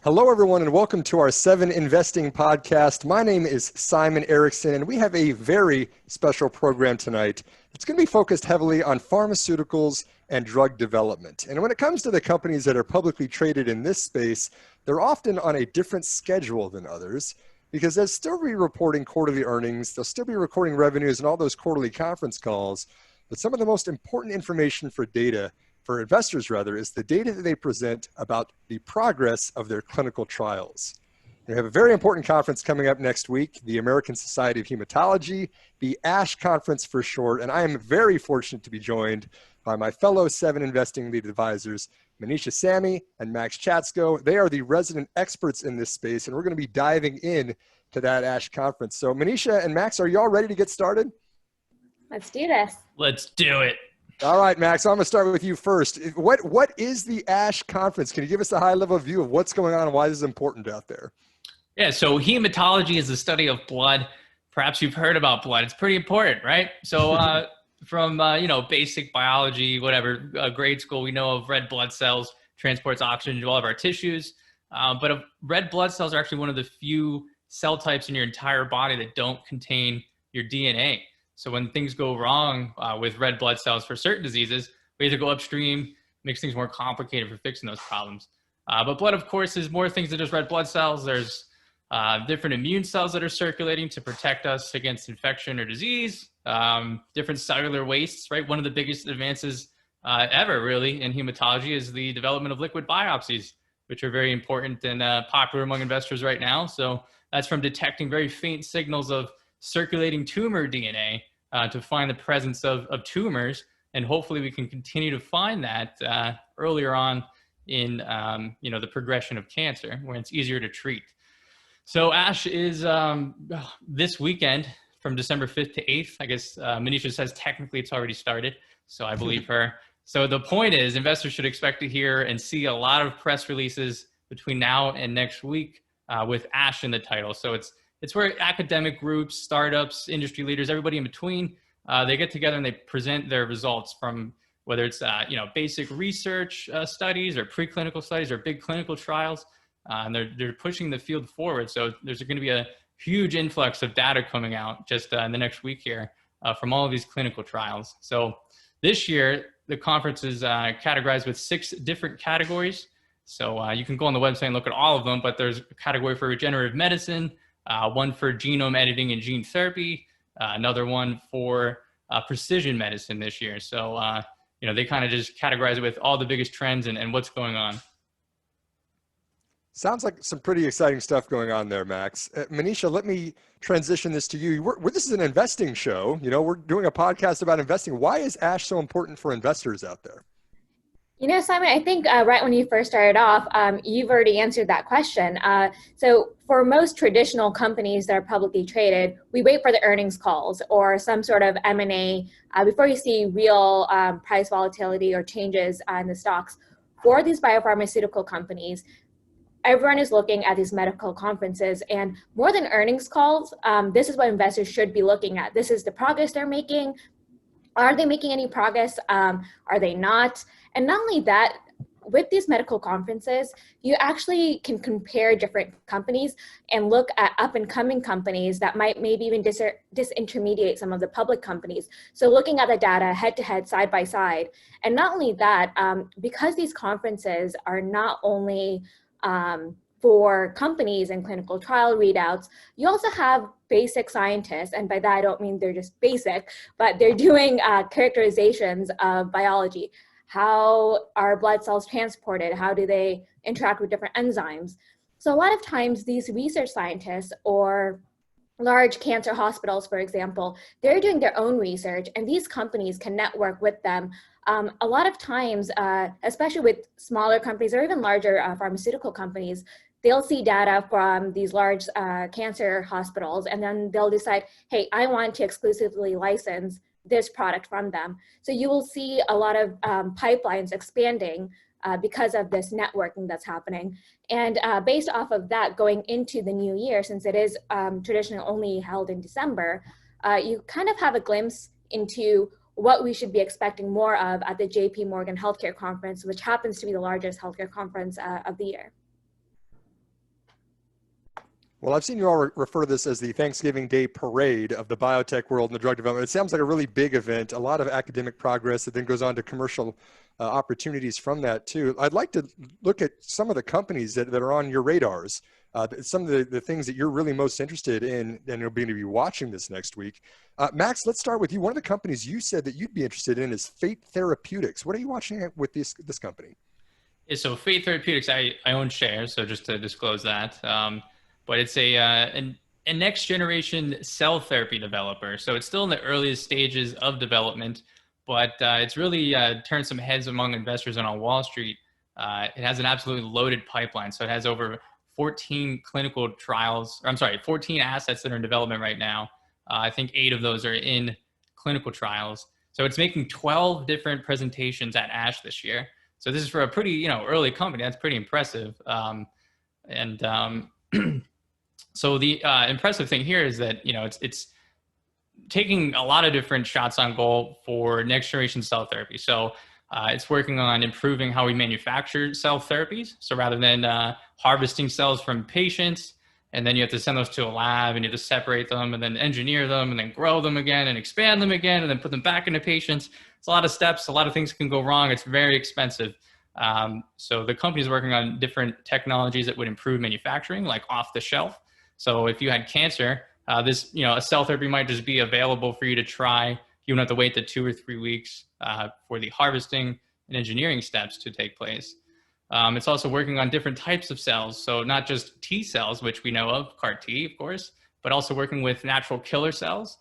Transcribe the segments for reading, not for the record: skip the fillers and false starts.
Hello, everyone, and welcome to our 7 Investing podcast. My name is Simon Erickson, and we have a very special program tonight. It's going to be focused heavily on pharmaceuticals and drug development. And when it comes to the companies that are publicly traded in this space, they're often on a different schedule than others because they'll still be reporting quarterly earnings, they'll still be recording revenues and all those quarterly conference calls. But some of the most important information for investors is the data that they present about the progress of their clinical trials. We have a very important conference coming up next week, the American Society of Hematology, the ASH conference for short, and I am very fortunate to be joined by my fellow 7 investing lead advisors, Manisha Samy and Maxx Chatsko. They are the resident experts in this space, and we're going to be diving in to that ASH conference. So Manisha and Max, are you all ready to get started? Let's do this. Let's do it. All right, Max, I'm going to start with you first. What is the ASH conference? Can you give us a high-level view of what's going on and why this is important out there? Yeah, so hematology is the study of blood. Perhaps you've heard about blood. It's pretty important, right? So from basic biology, whatever, grade school, we know of red blood cells, transports oxygen to all of our tissues. But red blood cells are actually one of the few cell types in your entire body that don't contain your DNA. So when things go wrong with red blood cells for certain diseases, we have to go upstream, makes things more complicated for fixing those problems. But blood, of course, is more things than just red blood cells. There's different immune cells that are circulating to protect us against infection or disease, different cellular wastes, right? One of the biggest advances ever, really, in hematology is the development of liquid biopsies, which are very important and popular among investors right now. So that's from detecting very faint signals of circulating tumor DNA to find the presence of tumors, and hopefully we can continue to find that earlier on in the progression of cancer when it's easier to treat. So ASH is this weekend from December 5th to 8th. I guess Manisha says technically it's already started, so I believe her. So the point is investors should expect to hear and see a lot of press releases between now and next week with ASH in the title. So it's where academic groups, startups, industry leaders, everybody in between, they get together and they present their results from whether it's basic research studies or preclinical studies or big clinical trials, and they're pushing the field forward. So there's going to be a huge influx of data coming out just in the next week here from all of these clinical trials. So this year the conference is categorized with 6 different categories. So you can go on the website and look at all of them, but there's a category for regenerative medicine, one for genome editing and gene therapy, another one for precision medicine this year. So, they kind of just categorize it with all the biggest trends and what's going on. Sounds like some pretty exciting stuff going on there, Max. Manisha, let me transition this to you. This is an investing show. We're doing a podcast about investing. Why is ASH so important for investors out there? Simon, I think right when you first started off, you've already answered that question. So for most traditional companies that are publicly traded, we wait for the earnings calls or some sort of M&A before you see real price volatility or changes in the stocks. For these biopharmaceutical companies, everyone is looking at these medical conferences, and more than earnings calls, this is what investors should be looking at. This is the progress they're making. Are they making any progress? Are they not? And not only that, with these medical conferences, you actually can compare different companies and look at up-and-coming companies that might maybe even disintermediate some of the public companies. So looking at the data head-to-head, side-by-side. And not only that, because these conferences are not only for companies and clinical trial readouts, you also have basic scientists, and by that I don't mean they're just basic, but they're doing characterizations of biology. How are blood cells transported? How do they interact with different enzymes? So a lot of times these research scientists or large cancer hospitals, for example, they're doing their own research, and these companies can network with them. A lot of times, especially with smaller companies or even larger pharmaceutical companies, they'll see data from these large cancer hospitals, and then they'll decide, hey, I want to exclusively license this product from them. So you will see a lot of pipelines expanding because of this networking that's happening. And based off of that, going into the new year, since it is traditionally only held in December, you kind of have a glimpse into what we should be expecting more of at the JP Morgan Healthcare Conference, which happens to be the largest healthcare conference of the year. Well, I've seen you all refer to this as the Thanksgiving Day parade of the biotech world and the drug development. It sounds like a really big event, a lot of academic progress that then goes on to commercial opportunities from that too. I'd like to look at some of the companies that are on your radars, some of the things that you're really most interested in, and you'll be going to be watching this next week. Max, let's start with you. One of the companies you said that you'd be interested in is Fate Therapeutics. What are you watching with this company? Yeah, so Fate Therapeutics, I own shares, so just to disclose that. But it's a next generation cell therapy developer. So it's still in the earliest stages of development, but it's really turned some heads among investors on Wall Street. It has an absolutely loaded pipeline. So it has over 14 clinical trials, 14 assets that are in development right now. I think 8 of those are in clinical trials. So it's making 12 different presentations at ASH this year. So this is for a pretty, early company. That's pretty impressive. So the impressive thing here is that, it's taking a lot of different shots on goal for next generation cell therapy. So it's working on improving how we manufacture cell therapies. So rather than harvesting cells from patients, and then you have to send those to a lab and you have to separate them and then engineer them and then grow them again and expand them again and then put them back into patients. It's a lot of steps. A lot of things can go wrong. It's very expensive. So the company is working on different technologies that would improve manufacturing, like off the shelf. So if you had cancer, this, a cell therapy might just be available for you to try. You don't have to wait the 2 or 3 weeks for the harvesting and engineering steps to take place. It's also working on different types of cells. So not just T cells, which we know of, CAR T, of course, but also working with natural killer cells,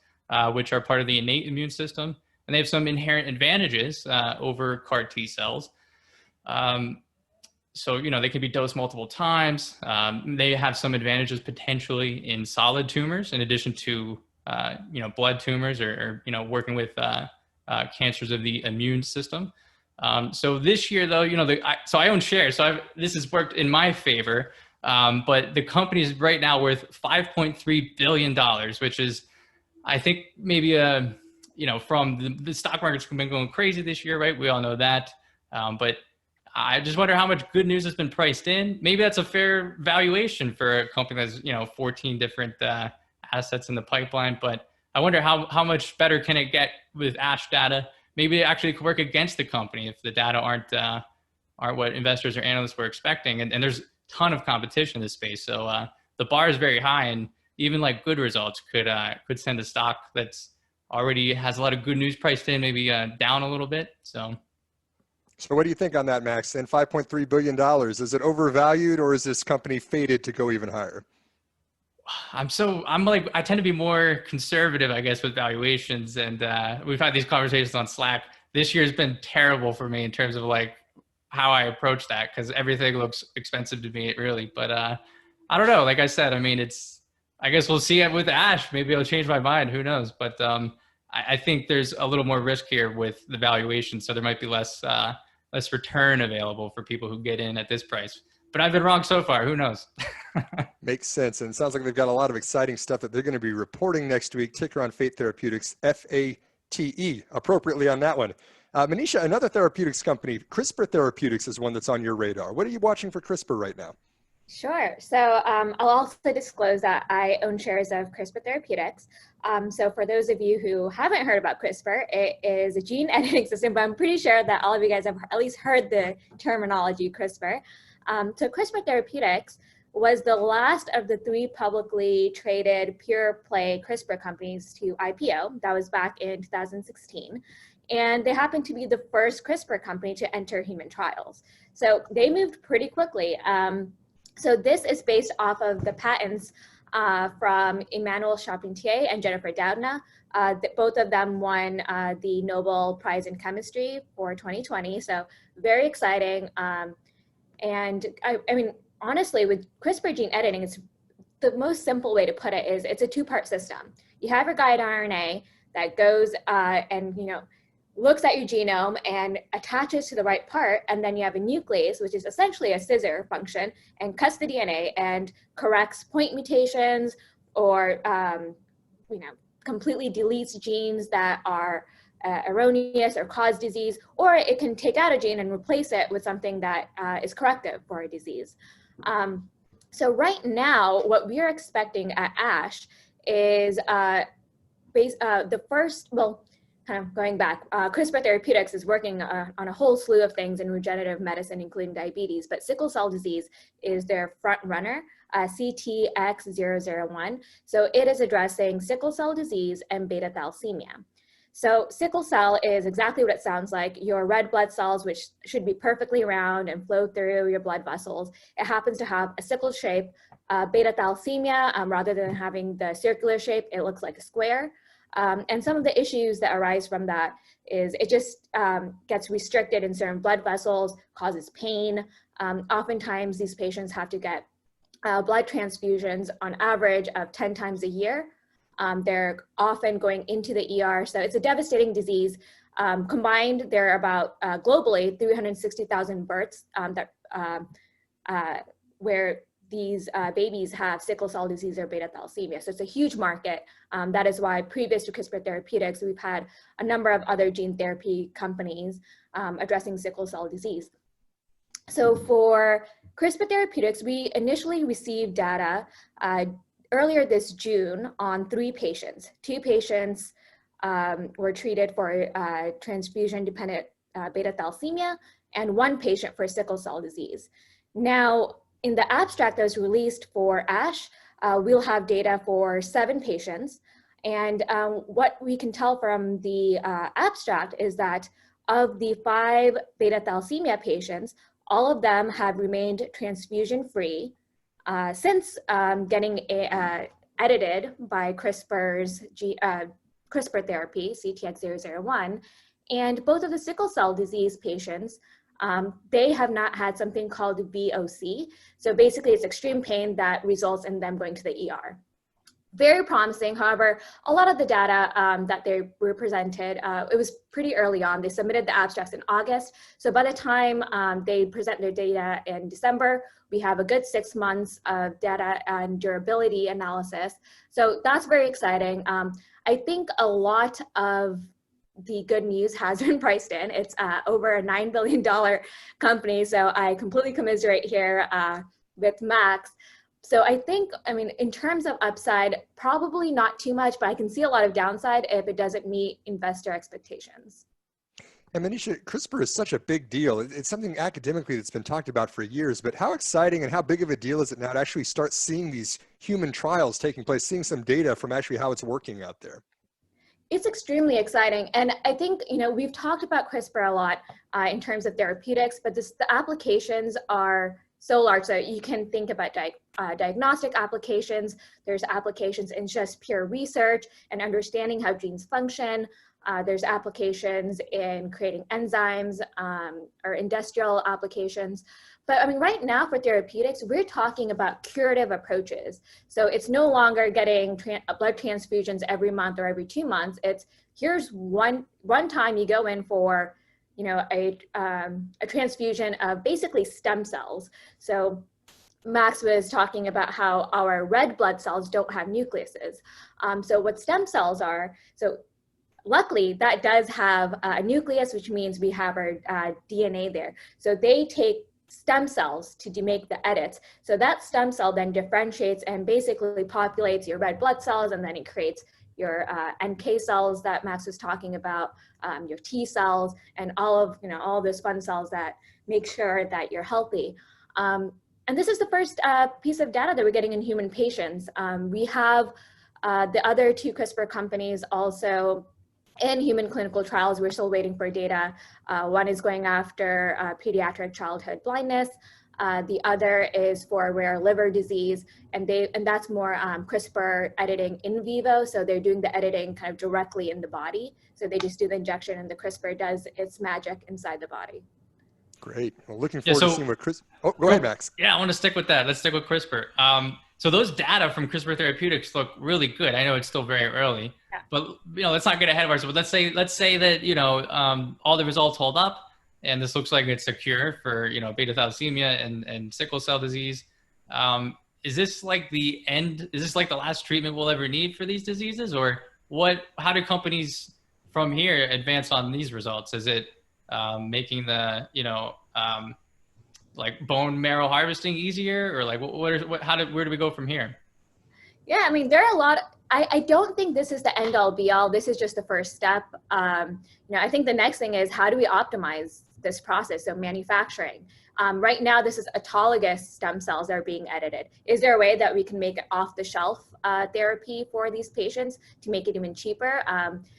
which are part of the innate immune system. And they have some inherent advantages over CAR T cells. So, they can be dosed multiple times. They have some advantages potentially in solid tumors, in addition to, blood tumors or working with cancers of the immune system. So this year, though, so I own shares. So this has worked in my favor. But the company is right now worth $5.3 billion, which is, I think, maybe, from the stock market's been going crazy this year, right? We all know that. But I just wonder how much good news has been priced in. Maybe that's a fair valuation for a company that's, 14 different assets in the pipeline. But I wonder how much better can it get with ASH data? Maybe it actually could work against the company if the data aren't what investors or analysts were expecting. And there's a ton of competition in this space. So the bar is very high, and even like good results could send a stock that's already has a lot of good news priced in, maybe down a little bit. So what do you think on that, Max? And $5.3 billion, is it overvalued, or is this company fated to go even higher? I tend to be more conservative, I guess, with valuations. And we've had these conversations on Slack. This year's been terrible for me in terms of how I approach that, because everything looks expensive to me, really. But I don't know. Like I said, I guess we'll see it with ASH. Maybe I'll change my mind. Who knows? But I think there's a little more risk here with the valuation. So there might be less return available for people who get in at this price. But I've been wrong so far. Who knows? Makes sense. And it sounds like they've got a lot of exciting stuff that they're going to be reporting next week. Ticker on Fate Therapeutics, FATE, appropriately on that one. Manisha, another therapeutics company, CRISPR Therapeutics, is one that's on your radar. What are you watching for CRISPR right now? Sure. So I'll also disclose that I own shares of CRISPR Therapeutics. So for those of you who haven't heard about CRISPR, it is a gene editing system, but I'm pretty sure that all of you guys have at least heard the terminology CRISPR. So CRISPR Therapeutics was the last of the 3 publicly traded pure play CRISPR companies to IPO. That was back in 2016. And they happened to be the first CRISPR company to enter human trials. So they moved pretty quickly. So this is based off of the patents from Emmanuel Charpentier and Jennifer Doudna. Both of them won the Nobel Prize in Chemistry for 2020. So very exciting. And I mean, honestly, with CRISPR gene editing, it's the most simple way to put it is it's a 2-part system. You have your guide RNA that goes and looks at your genome and attaches to the right part, and then you have a nuclease, which is essentially a scissor function, and cuts the DNA and corrects point mutations or completely deletes genes that are erroneous or cause disease, or it can take out a gene and replace it with something that is corrective for a disease. So right now, what we are expecting at ASH is the first, well, kind of going back, CRISPR Therapeutics is working on a whole slew of things in regenerative medicine, including diabetes, but sickle cell disease is their front runner, CTX001. So it is addressing sickle cell disease and beta thalassemia. So sickle cell is exactly what it sounds like, your red blood cells, which should be perfectly round and flow through your blood vessels. It happens to have a sickle shape. Beta thalassemia, rather than having the circular shape, it looks like a square. And some of the issues that arise from that is it just gets restricted in certain blood vessels, causes pain. Oftentimes these patients have to get blood transfusions on average of 10 times a year. They're often going into the ER, so it's a devastating disease. Combined, there are about globally 360,000 births where these babies have sickle cell disease or beta thalassemia. So it's a huge market. That is why previous to CRISPR Therapeutics, we've had a number of other gene therapy companies addressing sickle cell disease. So for CRISPR Therapeutics, we initially received data earlier this June on 3 patients. 2 patients were treated for transfusion-dependent beta thalassemia and 1 patient for sickle cell disease. Now, in the abstract that was released for ASH, we'll have data for 7 patients. And what we can tell from the abstract is that of the 5 beta thalassemia patients, all of them have remained transfusion-free since getting edited by CRISPR's CRISPR therapy, CTX001, and both of the sickle cell disease patients, they have not had something called VOC. So basically it's extreme pain that results in them going to the ER. Very promising. However, a lot of the data that they were presented, it was pretty early on. They submitted the abstracts in August. So by the time they present their data in December, we have a good 6 months of data and durability analysis. So that's very exciting. I think a lot of the good news has been priced in. It's over a $9 billion company. So I completely commiserate here with Maxx. So I think, I mean, in terms of upside, probably not too much, but I can see a lot of downside if it doesn't meet investor expectations. And Manisha, CRISPR is such a big deal. It's something academically that's been talked about for years, but how exciting and how big of a deal is it now to actually start seeing these human trials taking place, seeing some data from actually how it's working out there? It's extremely exciting. And I think, you know, we've talked about CRISPR a lot in terms of therapeutics, but the applications are so large. So you can think about diagnostic applications. There's applications in just pure research and understanding how genes function. There's applications in creating enzymes or industrial applications. But I mean, right now for therapeutics, we're talking about curative approaches. So it's no longer getting blood transfusions every month or every 2 months. It's here's one time you go in for, you know, a transfusion of basically stem cells. So Maxx was talking about how our red blood cells don't have nucleuses. So what stem cells are, so luckily that does have a nucleus, which means we have our DNA there. So they take stem cells to make the edits. So that stem cell then differentiates and basically populates your red blood cells, and then it creates your NK cells that Maxx was talking about, your T cells, and all of those fun cells that make sure that you're healthy. And this is the first piece of data that we're getting in human patients. We have the other 2 CRISPR companies also in human clinical trials. We're still waiting for data. One is going after pediatric childhood blindness. The other is for rare liver disease, and that's more CRISPR editing in vivo. So they're doing the editing kind of directly in the body. So they just do the injection, and the CRISPR does its magic inside the body. Great. Well, looking forward to seeing what CRISPR. Oh, go ahead, Maxx. Yeah, I want to stick with that. Let's stick with CRISPR. So those data from CRISPR Therapeutics look really good. I know it's still very early, yeah, but let's not get ahead of ourselves. But let's say that all the results hold up, and this looks like it's a cure for beta thalassemia and sickle cell disease. Is this like the end? Is this like the last treatment we'll ever need for these diseases, or what? How do companies from here advance on these results? Is it making the like bone marrow harvesting easier, or like where do we go from here? Yeah, I mean, there are a lot. I don't think this is the end all be all. This is just the first step. I think the next thing is, how do we optimize this process? So manufacturing. Right now, this is autologous stem cells that are being edited. Is there a way that we can make it off the shelf therapy for these patients to make it even cheaper?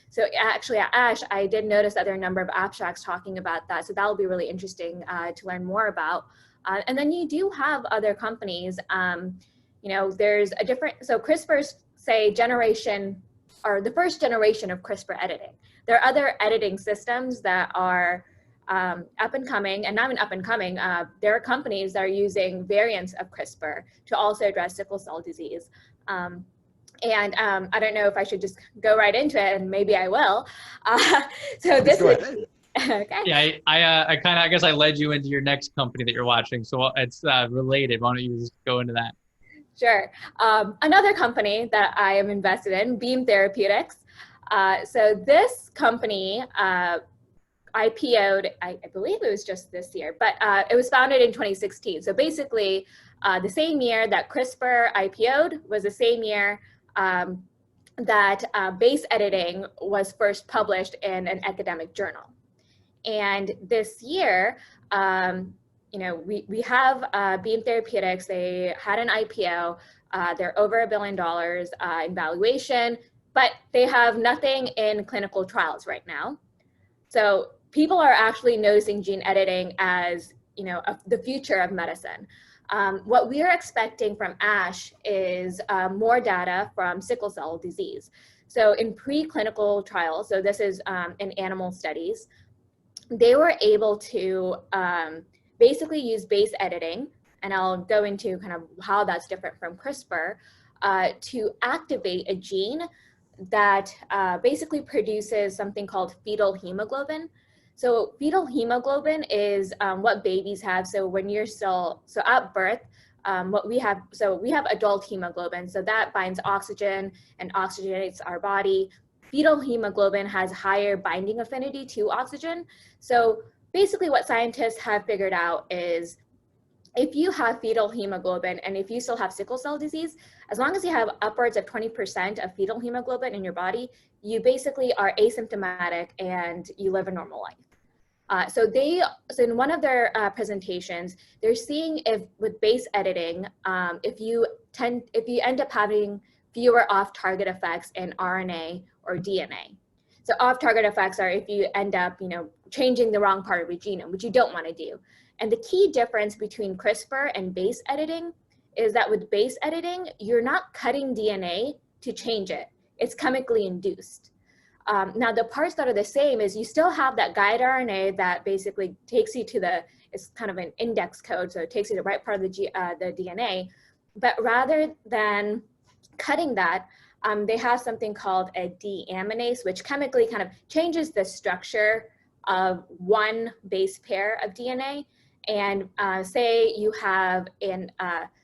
So actually at ASH, I did notice that there are a number of abstracts talking about that. So that will be really interesting to learn more about. And then you do have other companies. There's a different, so CRISPR's say generation, or the first generation of CRISPR editing. There are other editing systems that are up and coming, and not even up and coming. There are companies that are using variants of CRISPR to also address sickle cell disease. I don't know if I should just go right into it, and maybe I will. So this is, okay. Yeah, I guess I led you into your next company that you're watching, so it's related. Why don't you just go into that? Sure. Another company that I am invested in, Beam Therapeutics. So this company IPO'd, I believe it was just this year, but it was founded in 2016. So basically, the same year that CRISPR IPO'd was the same year that base editing was first published in an academic journal. And this year, we have Beam Therapeutics. They had an IPO. They're over $1 billion in valuation, but they have nothing in clinical trials right now. So people are actually noticing gene editing as, the future of medicine. What we're expecting from ASH is more data from sickle cell disease. So in preclinical trials, so this is in animal studies, they were able to basically use base editing, and I'll go into kind of how that's different from CRISPR, to activate a gene that basically produces something called fetal hemoglobin. So fetal hemoglobin is what babies have. So when you're so at birth, we have adult hemoglobin. So that binds oxygen and oxygenates our body. Fetal hemoglobin has higher binding affinity to oxygen. So basically what scientists have figured out is, if you have fetal hemoglobin and if you still have sickle cell disease, as long as you have upwards of 20% of fetal hemoglobin in your body, you basically are asymptomatic and you live a normal life. So in one of their presentations, they're seeing if with base editing, if you end up having fewer off-target effects in RNA or DNA. So off-target effects are if you end up, changing the wrong part of your genome, which you don't want to do. And the key difference between CRISPR and base editing is that with base editing, you're not cutting DNA to change it. It's chemically induced. Now, the parts that are the same is you still have that guide RNA that basically takes you to it's kind of an index code, so it takes you to the right part of the DNA. But rather than cutting that, they have something called a deaminase, which chemically kind of changes the structure of one base pair of DNA. And say you have in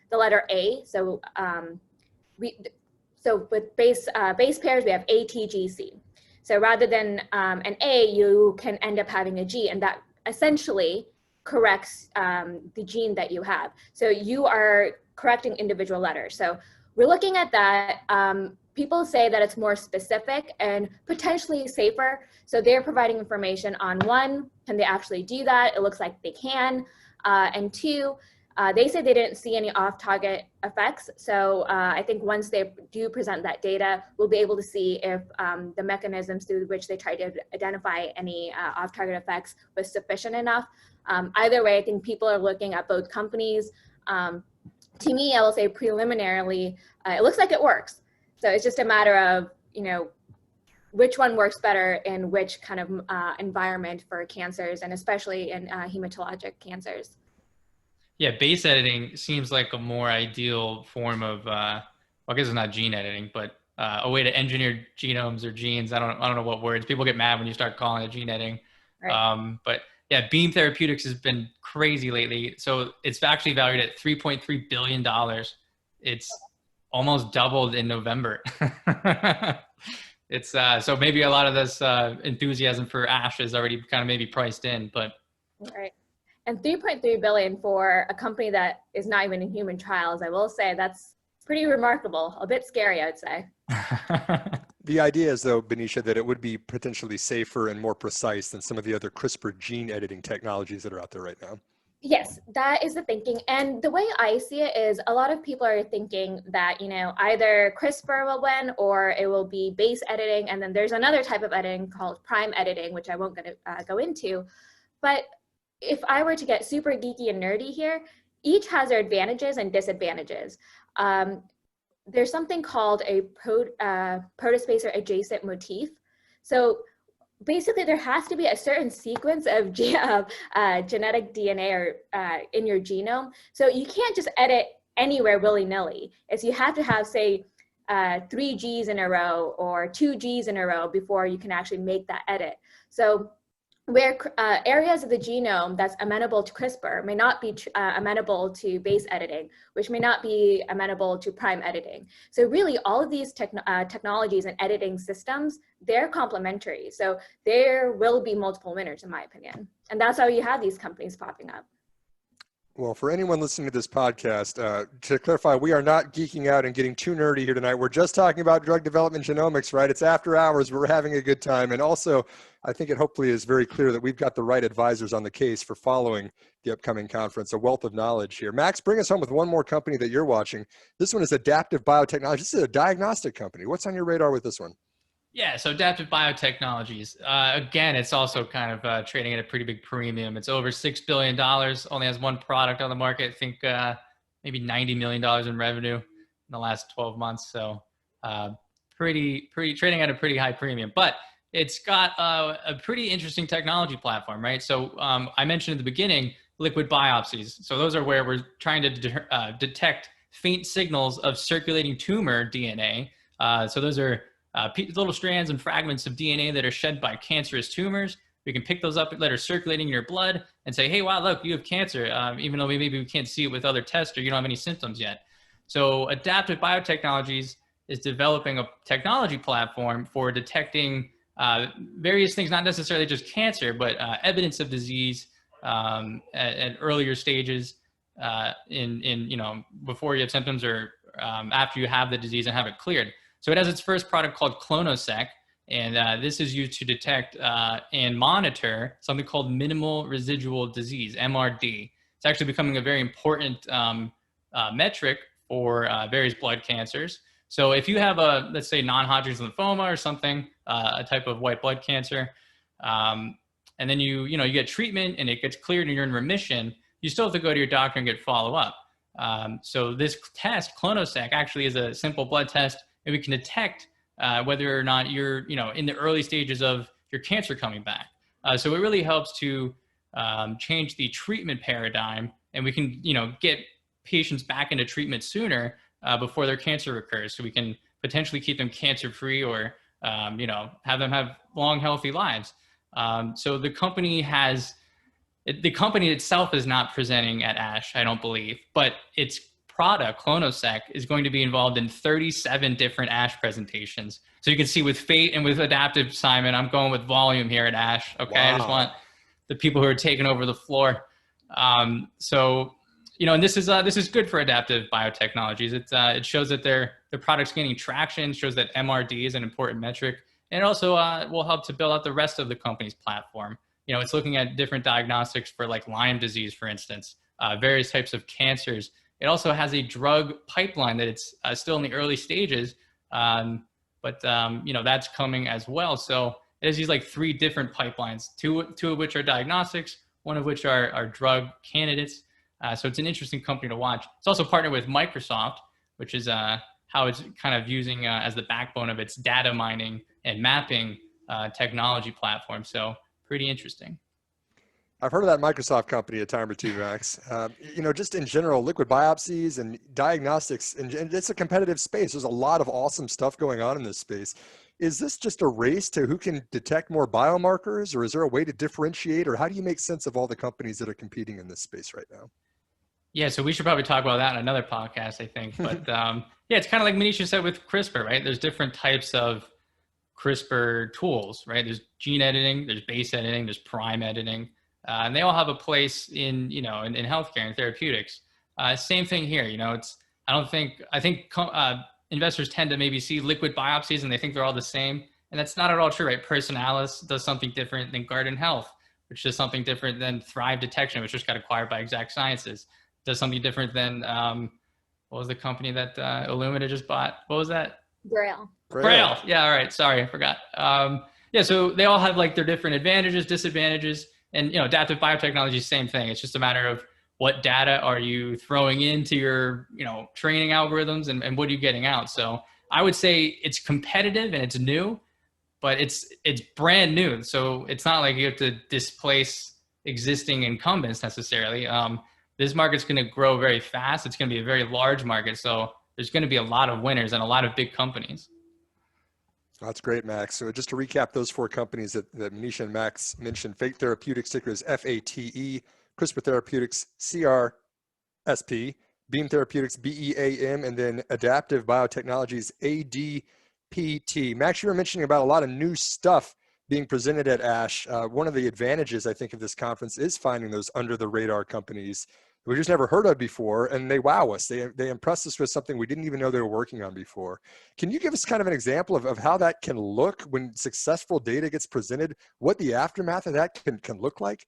the letter A, so with base pairs, we have A, T, G, C. So rather than an A, you can end up having a G, and that essentially corrects the gene that you have. So you are correcting individual letters. So we're looking at that. People say that it's more specific and potentially safer. So they're providing information on, one, can they actually do that? It looks like they can. And two, they say they didn't see any off-target effects. So I think once they do present that data, we'll be able to see if the mechanisms through which they tried to identify any off-target effects was sufficient enough. Either way, I think people are looking at both companies. To me, I will say preliminarily, it looks like it works. So it's just a matter of, which one works better in which kind of environment for cancers, and especially in hematologic cancers. Yeah, base editing seems like a more ideal form of, I guess it's not gene editing, but a way to engineer genomes or genes. I don't know what words. People get mad when you start calling it gene editing. Right. But yeah, Beam Therapeutics has been crazy lately. So it's actually valued at $3.3 billion. It's almost doubled in November. It's so maybe a lot of this enthusiasm for ASH is already kind of maybe priced in, but right. And 3.3 billion for a company that is not even in human trials, I will say that's pretty remarkable. A bit scary, I would say. The idea is, though, Manisha, that it would be potentially safer and more precise than some of the other CRISPR gene editing technologies that are out there right now. Yes, that is the thinking. And the way I see it is a lot of people are thinking that, either CRISPR will win or it will be base editing. And then there's another type of editing called prime editing, which I won't go into. But if I were to get super geeky and nerdy here, each has their advantages and disadvantages. There's something called a protospacer adjacent motif. So basically, there has to be a certain sequence of genetic DNA in your genome. So you can't just edit anywhere willy-nilly. You have to have, say, 3 Gs in a row or 2 Gs in a row before you can actually make that edit. So where areas of the genome that's amenable to CRISPR may not be amenable to base editing, which may not be amenable to prime editing. So really all of these technologies and editing systems, they're complementary. So there will be multiple winners in my opinion. And that's how you have these companies popping up. Well, for anyone listening to this podcast, to clarify, we are not geeking out and getting too nerdy here tonight. We're just talking about drug development genomics, right? It's after hours. We're having a good time. And also, I think it hopefully is very clear that we've got the right advisors on the case for following the upcoming conference, a wealth of knowledge here. Max, bring us home with one more company that you're watching. This one is Adaptive Biotechnology. This is a diagnostic company. What's on your radar with this one? Yeah, so Adaptive Biotechnologies. Again, it's also kind of trading at a pretty big premium. It's over $6 billion, only has one product on the market. I think maybe $90 million in revenue in the last 12 months. So pretty trading at a pretty high premium. But it's got a pretty interesting technology platform, right? So I mentioned at the beginning, liquid biopsies. So those are where we're trying to detect faint signals of circulating tumor DNA. So those are little strands and fragments of DNA that are shed by cancerous tumors. We can pick those up that are circulating in your blood and say, hey, wow, look, you have cancer, even though maybe we can't see it with other tests or you don't have any symptoms yet. So Adaptive Biotechnologies is developing a technology platform for detecting various things, not necessarily just cancer, but evidence of disease at earlier stages before you have symptoms or after you have the disease and have it cleared. So it has its first product called clonoSEQ, and this is used to detect and monitor something called minimal residual disease, MRD. It's actually becoming a very important metric for various blood cancers. So if you have let's say non-Hodgkin's lymphoma or something, a type of white blood cancer, and then you get treatment and it gets cleared and you're in remission, you still have to go to your doctor and get follow-up. So this test, clonoSEQ, actually is a simple blood test, and we can detect whether or not you're, in the early stages of your cancer coming back. So it really helps to change the treatment paradigm, and we can, get patients back into treatment sooner before their cancer recurs. So we can potentially keep them cancer-free or, have them have long, healthy lives. So the company itself is not presenting at ASH, I don't believe, but its product, clonoSEQ, is going to be involved in 37 different ASH presentations. So you can see with Fate and with Adaptive, Simon, I'm going with volume here at ASH. Okay, wow. I just want the people who are taking over the floor. And this is good for Adaptive Biotechnologies. It shows that their product's gaining traction, shows that MRD is an important metric, and it also will help to build out the rest of the company's platform. It's looking at different diagnostics for like Lyme disease, for instance, various types of cancers. It also has a drug pipeline that it's still in the early stages, but that's coming as well. So it has these like 3 different pipelines, two of which are diagnostics, one of which are drug candidates. So it's an interesting company to watch. It's also partnered with Microsoft, which is how it's kind of using as the backbone of its data mining and mapping technology platform. So pretty interesting. I've heard of that Microsoft company a time or two, Max. Just in general, liquid biopsies and diagnostics, and it's a competitive space. There's a lot of awesome stuff going on in this space. Is this just a race to who can detect more biomarkers, or is there a way to differentiate, or how do you make sense of all the companies that are competing in this space right now? Yeah, so we should probably talk about that in another podcast, I think. But it's kind of like Manisha said with CRISPR, right? There's different types of CRISPR tools, right? There's gene editing, there's base editing, there's prime editing. and they all have a place in, you know, in healthcare and therapeutics. Same thing here. You know, I think investors tend to maybe see liquid biopsies and they think they're all the same. And that's not at all true, right? Personalis does something different than Guardant Health, which does something different than Thrive Detection, which just got acquired by Exact Sciences. Does something different than, what was the company that Illumina just bought? What was that? Grail. Grail. Yeah, all right. Sorry, I forgot. Yeah, so they all have like their different advantages, disadvantages. And, you know, adaptive biotechnology is the same thing. It's just a matter of what data are you throwing into your, you know, training algorithms and what are you getting out? So I would say it's competitive and it's new, but it's brand new. So it's not like you have to displace existing incumbents necessarily. This market's going to grow very fast. It's going to be a very large market. So there's going to be a lot of winners and a lot of big companies. That's great, Max. So just to recap those 4 companies that Manisha and Max mentioned, Fate Therapeutics, ticker is FATE, CRISPR Therapeutics, CRSP, Beam Therapeutics, BEAM, and then Adaptive Biotechnologies, ADPT. Max, you were mentioning about a lot of new stuff being presented at ASH. One of the advantages, I think, of this conference is finding those under-the-radar companies we just never heard of before, and they wow us. They impress us with something we didn't even know they were working on before. Can you give us kind of an example of how that can look when successful data gets presented, what the aftermath of that can look like?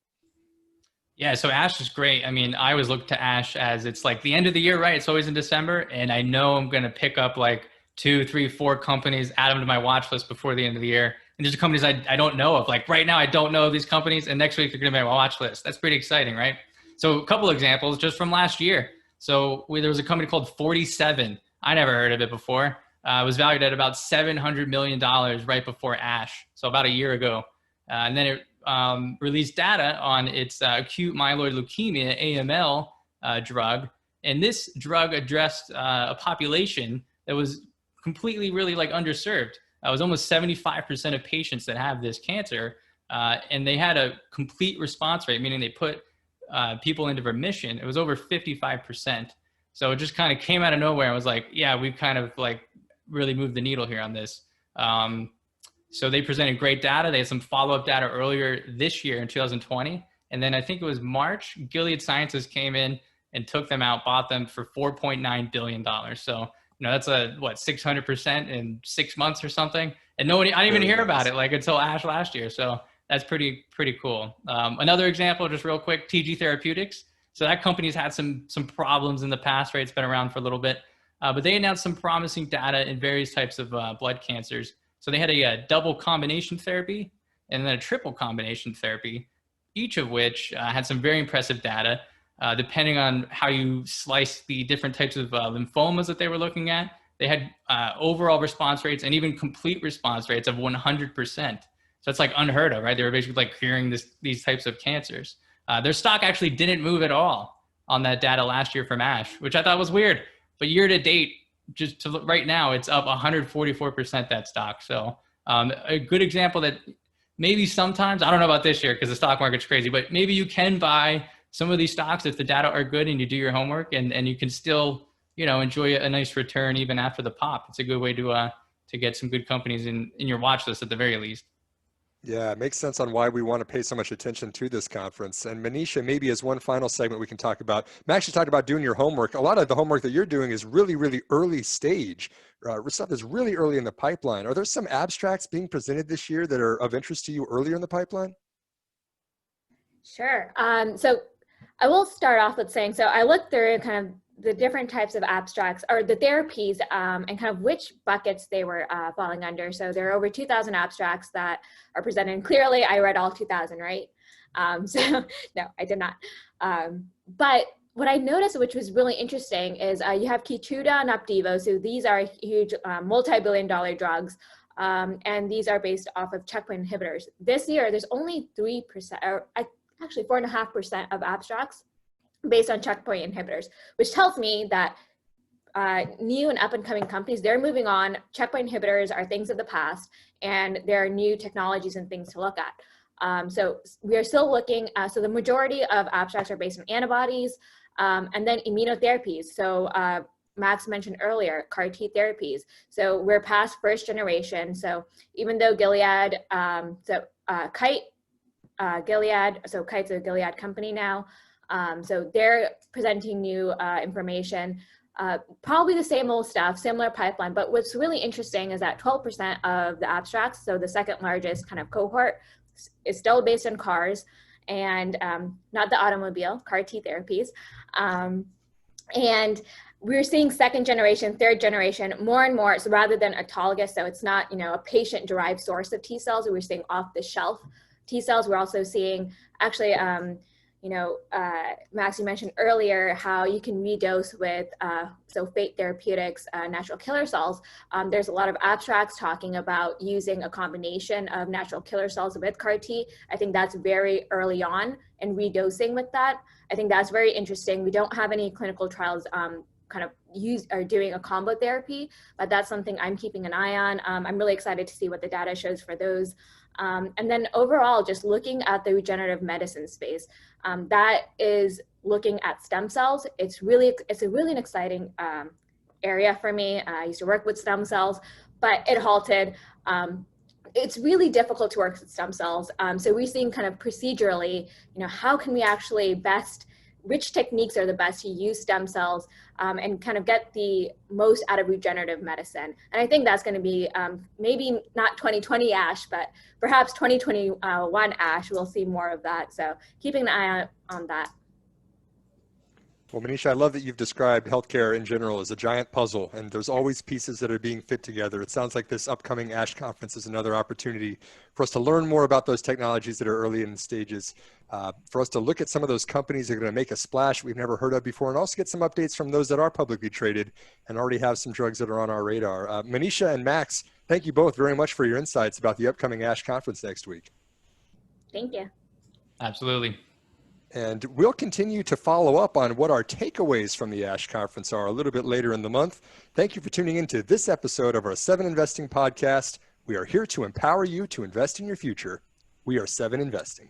Yeah, so ASH is great. I mean, I always look to ASH as it's like the end of the year, right? It's always in December, and I know I'm going to pick up like 2, 3, 4 companies, add them to my watch list before the end of the year. And there's companies I don't know of. Like right now, I don't know these companies, and next week they're going to be on my watch list. That's pretty exciting, right? So a couple examples just from last year. So there was a company called 47. I never heard of it before. It was valued at about $700 million right before ASH, so about a year ago. And then it released data on its acute myeloid leukemia, AML drug. And this drug addressed a population that was completely really like underserved. It was almost 75% of patients that have this cancer. And they had a complete response rate, meaning they put people into remission. It was over 55%. So it just kind of came out of nowhere and was like, yeah, we've kind of like really moved the needle here on this. So they presented great data. They had some follow-up data earlier this year in 2020. And then I think it was March, Gilead Sciences came in and took them out, bought them for $4.9 billion. So, you know, that's a, what, 600% in 6 months or something. And nobody, I didn't even hear about it like until ASH last year. So that's pretty cool. Another example, just real quick, TG Therapeutics. So that company's had some problems in the past, right? It's been around for a little bit, but they announced some promising data in various types of blood cancers. So they had a double combination therapy and then a triple combination therapy, each of which had some very impressive data, depending on how you slice the different types of lymphomas that they were looking at. They had overall response rates and even complete response rates of 100%. So it's like unheard of, right? They were basically like curing these types of cancers. Their stock actually didn't move at all on that data last year from ASH, which I thought was weird. But year to date, just to look right now, it's up 144% that stock. So a good example that maybe sometimes, I don't know about this year because the stock market's crazy, but maybe you can buy some of these stocks if the data are good and you do your homework and you can still, you know, enjoy a nice return even after the pop. It's a good way to get some good companies in your watch list at the very least. Yeah, it makes sense on why we want to pay so much attention to this conference. And Manisha, maybe as one final segment we can talk about, Max, you talked about doing your homework. A lot of the homework that you're doing is really, really early stage. Stuff is really early in the pipeline. Are there some abstracts being presented this year that are of interest to you earlier in the pipeline? Sure. So I will start off with saying, so I looked through kind of the different types of abstracts or the therapies and kind of which buckets they were falling under. So there are over 2,000 abstracts that are presented. And clearly I read all 2,000, right? So no, I did not. But what I noticed, which was really interesting, is you have Keytruda and Opdivo. So these are huge multi-billion-dollar drugs. And these are based off of checkpoint inhibitors. This year, there's only 3%, or actually 4.5% of abstracts based on checkpoint inhibitors, which tells me that new and up-and-coming companies, they're moving on. Checkpoint inhibitors are things of the past, and there are new technologies and things to look at. So we are still looking, so the majority of abstracts are based on antibodies, and then immunotherapies. So Max mentioned earlier, CAR T therapies. So we're past first generation. So even though Gilead, Kite Gilead, so Kite's a Gilead company now. So they're presenting new information, probably the same old stuff, similar pipeline. But what's really interesting is that 12% of the abstracts, so the second largest kind of cohort, is still based on CARs and not the automobile, CAR T therapies. And we're seeing second generation, third generation, more and more. So rather than autologous, so it's not, a patient-derived source of T cells, we're seeing off-the-shelf T cells. We're also seeing, actually, Max, you mentioned earlier how you can redose with, so Fate Therapeutics, natural killer cells. There's a lot of abstracts talking about using a combination of natural killer cells with CAR T. I think that's very early on, and redosing with that. I think that's very interesting. We don't have any clinical trials kind of doing a combo therapy, but that's something I'm keeping an eye on. I'm really excited to see what the data shows for those. And then overall, just looking at the regenerative medicine space, that is looking at stem cells. It's a really an exciting area for me. I used to work with stem cells, but it halted. It's really difficult to work with stem cells. So we're seeing kind of procedurally, how can we actually which techniques are the best to use stem cells and kind of get the most out of regenerative medicine. And I think that's going to be maybe not 2020 ASH, but perhaps 2021 ASH, we'll see more of that. So keeping an eye on that. Well, Manisha, I love that you've described healthcare in general as a giant puzzle, and there's always pieces that are being fit together. It sounds like this upcoming ASH conference is another opportunity for us to learn more about those technologies that are early in the stages, for us to look at some of those companies that are going to make a splash we've never heard of before, and also get some updates from those that are publicly traded and already have some drugs that are on our radar. Manisha and Max, thank you both very much for your insights about the upcoming ASH conference next week. Thank you. Absolutely. And we'll continue to follow up on what our takeaways from the ASH conference are a little bit later in the month. Thank you for tuning into this episode of our 7 Investing podcast. We are here to empower you to invest in your future. We are 7 Investing.